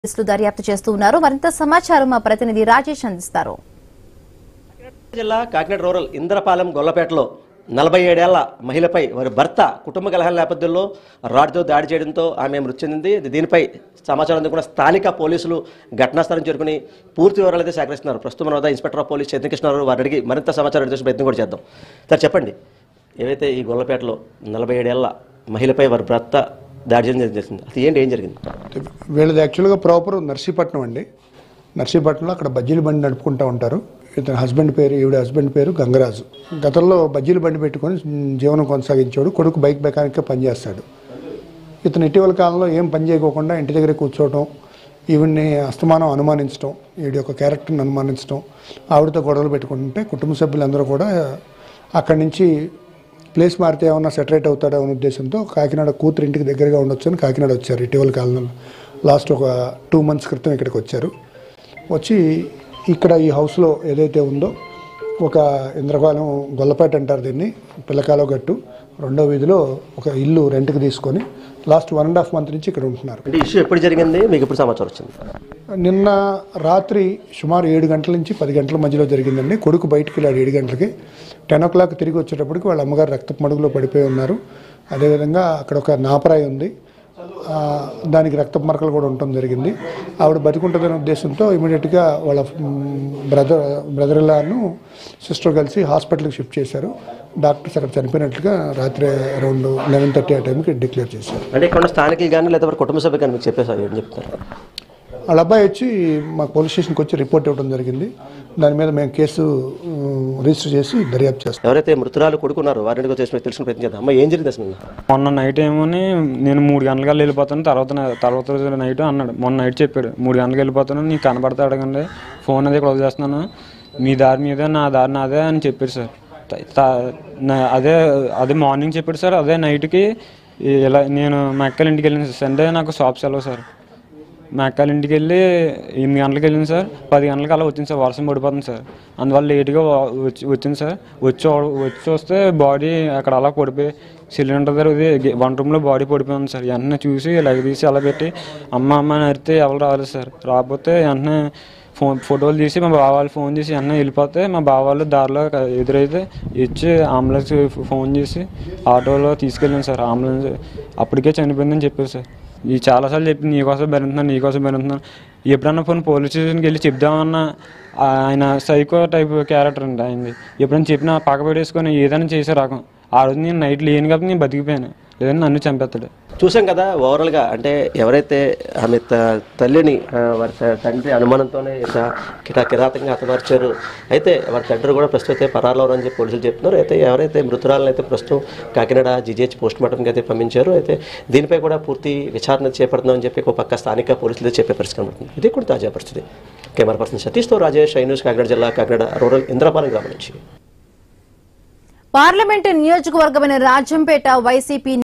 పోలీసులు దర్యాప్తు చేస్తూ ఉన్నారు. మరింత సమాచారం మా ప్రతినిధి రాజేష్ అందిస్తారు. జిల్లా కాకినాడ రూరల్ ఇంద్రపాలెం గొల్లపేటలో 47 ఏళ్ల మహిళపై వారి భర్త కుటుంబ కలహాల నేపథ్యంలో రాడ్తో దాడి చేయడంతో ఆమె మృతి చెందింది. దీనిపై సమాచారం అందుకున్న స్థానిక పోలీసులు ఘటనా స్థలం చేరుకుని పూర్తి వివరాలు అయితే సేకరిస్తున్నారు. ప్రస్తుతం మన వద్ద ఇన్స్పెక్టర్ ఆఫ్ పోలీస్ చంద్రకృష్ణరావు వారిని అడిగి మరింత సమాచారం అడిగే ప్రయత్నం కూడా చేద్దాం. సార్ చెప్పండి, ఏవైతే ఈ గొల్లపేటలో 47 ఏళ్ల మహిళపై వారి భర్త దాడి చేయడం జరిగింది, అది ఏంటి, ఏం జరిగింది? వీళ్ళది యాక్చువల్గా ప్రాపర్ నర్సీపట్నం అండి. నర్సీపట్నంలో అక్కడ బజ్జీల బండి నడుపుకుంటూ ఉంటారు. ఇతని హస్బెండ్ పేరు, ఈవిడ హస్బెండ్ పేరు గంగరాజు. గతంలో బజ్జీల బండి పెట్టుకొని జీవనం కొనసాగించాడు. కొడుకు బైక్ మెకానిక్గా పనిచేస్తాడు. ఇతను ఇటీవల కాలంలో ఏం పని చేయకోకుండా ఇంటి దగ్గర కూర్చోవటం, ఈవిడ్ని అస్తమానం అనుమానించడం, ఈవిడ యొక్క క్యారెక్టర్ని అనుమానించడం, ఆవిడతో గొడవలు పెట్టుకుంటుంటే కుటుంబ సభ్యులందరూ కూడా అక్కడి నుంచి ప్లేస్ మారితే ఏమన్నా సెటరేట్ అవుతాడో అనే ఉద్దేశంతో కాకినాడ కూతురు ఇంటికి దగ్గరగా ఉండొచ్చు అని కాకినాడ వచ్చారు. ఇటీవల కాలంలో లాస్ట్ ఒక 2 months క్రితం ఇక్కడికి వచ్చారు. వచ్చి ఇక్కడ ఈ హౌస్లో ఏదైతే ఉందో ఒక ఇంద్రపాలెం గొల్లపేట అంటారు దీన్ని, పిల్లకాలో గట్టు 2వ వీధిలో ఒక ఇల్లు రెంట్కి తీసుకొని లాస్ట్ 1.5 months నుంచి ఇక్కడ ఉంటున్నారు. అంటే ఇష్యూ ఎప్పుడు జరిగింది, మీకు ఎప్పుడు సమాచారం వచ్చింది? నిన్న రాత్రి సుమారు 7 గంటల నుంచి 10 గంటల మధ్యలో జరిగిందండి. కొడుకు బయటికి వెళ్ళాడు 7 గంటలకి. 10 o'clock తిరిగి వచ్చేటప్పటికి వాళ్ళ అమ్మగారు రక్తపు మడుగులో పడిపోయి ఉన్నారు. అదేవిధంగా అక్కడ ఒక నాపరాయి ఉంది, దానికి రక్తపు మరకలు కూడా ఉండటం జరిగింది. ఆవిడ బతికుంటుందనే ఉద్దేశంతో ఇమీడియట్గా వాళ్ళ బ్రదర్-ఇన్-లాను సిస్టర్ కలిసి హాస్పిటల్కి షిఫ్ట్ చేశారు. డాక్టర్స్ అక్కడ చనిపోయినట్లుగా రాత్రి అరౌండ్ 11:30 ఆ టైంకి డిక్లేర్ చేశారు. అంటే ఇక్కడ స్థానికులు కానీ లేదా కుటుంబ సభ్యులు కానీ మీకు చెప్పేసారు, ఏం చెప్తారు? వాళ్ళ అబ్బాయి వచ్చి మా పోలీస్ స్టేషన్కి వచ్చి రిపోర్ట్ ఇవ్వడం జరిగింది. దాని మీద మేము కేసు రిజిస్టర్ చేసి దర్యాప్తు చేస్తాం. ఎవరైతే మృతురాలు కొడుకున్నారు వారిని తెలిసిన ప్రయత్నం చేద్దాం. అమ్మ, ఏం జరిగింది అసలు? మొన్న నైట్ ఏమోని నేను 3 గంటలకు వెళ్ళిపోతాను, తర్వాత రోజు నైట్ అన్నాడు. మొన్న నైట్ చెప్పాడు 3 గంటలకు వెళ్ళిపోతాను, నీకు కనబడతా అడగండి, ఫోన్ అది క్లోజ్ చేస్తున్నాను, మీ దారి మీదే నా దారి నాదే అని చెప్పాడు సార్. అదే మార్నింగ్ చెప్పాడు సార్. అదే నైట్కి ఇలా నేను మా అక్కల ఇంటికి వెళ్ళాను. సండే నాకు షాప్ సెలవు సార్. మా అక్కల ఇంటికి వెళ్ళి 8 గంటలకు వెళ్ళింది సార్. 10 గంటలకు అలా వచ్చింది సార్. వర్షం పడిపోతుంది సార్, అందువల్ల లేట్గా వచ్చింది సార్. వచ్చి వస్తే బాడీ అక్కడ అలా పడిపోయి సిలిండర్ దగ్గర ఇది వంట రూమ్లో బాడీ పడిపోయింది సార్. వెంటనే చూసి లైవ్ తీసి అలా పెట్టి అమ్మ అని అరితే ఎవరు రాలేదు సార్. రాకపోతే వెంటనే ఫోటోలు తీసి మా బావాళ్ళు ఫోన్ చేసి వెంటనే వెళ్ళిపోతే మా బావాళ్ళు దారిలో ఎదురైతే ఇచ్చి అంబులెన్స్ ఫోన్ చేసి ఆటోలో తీసుకెళ్ళాను సార్. అంబులెన్స్ అప్పటికే చనిపోయిందని చెప్పారు సార్. ఈ చాలాసార్లు చెప్పి నీకోసం బెరుగుతున్నాను. ఎప్పుడన్నా పోలీస్ స్టేషన్కి వెళ్ళి చెప్దామన్నా ఆయన సైకో టైప్ క్యారెక్టర్ అండి ఆయనది. ఎప్పుడైనా చెప్పినా పక్క పెట్టేసుకొని ఏదైనా చేసే రకం. ఆ రోజు నేను నైట్ లేను కాబట్టి నేను బతికిపోయాను, లేదని నన్ను చంపేస్తాడు. చూసాం కదా ఓవరాల్గా. అంటే ఎవరైతే ఆమె తల్లిని వారి తండ్రి అనుమానంతోనే కిరాతకంగా హతమార్చారు. అయితే వారి తండ్రి కూడా ప్రస్తుతం అయితే పరారులో అని చెప్పి పోలీసులు చెప్తున్నారు. అయితే ఎవరైతే మృతురాలను అయితే ప్రస్తుతం కాకినాడ జీజీహెచ్ పోస్ట్మార్టంకి అయితే పంపించారు. అయితే దీనిపై కూడా పూర్తి విచారణ చేపడుతుందని చెప్పి ఒక పక్క స్థానిక పోలీసులు చెప్పే పరిస్థితి కనబడుతుంది. ఇది కూడా తాజా పరిస్థితి. కెమెరా పర్సన్ సతీష్తో రాజేష్, ఐ న్యూస్, కాకినాడ జిల్లా కాకినాడ రూరల్ ఇంద్రపాలెం గ్రామం నుంచి. Parliament నియోజకవర్గమైన Rajampet YCP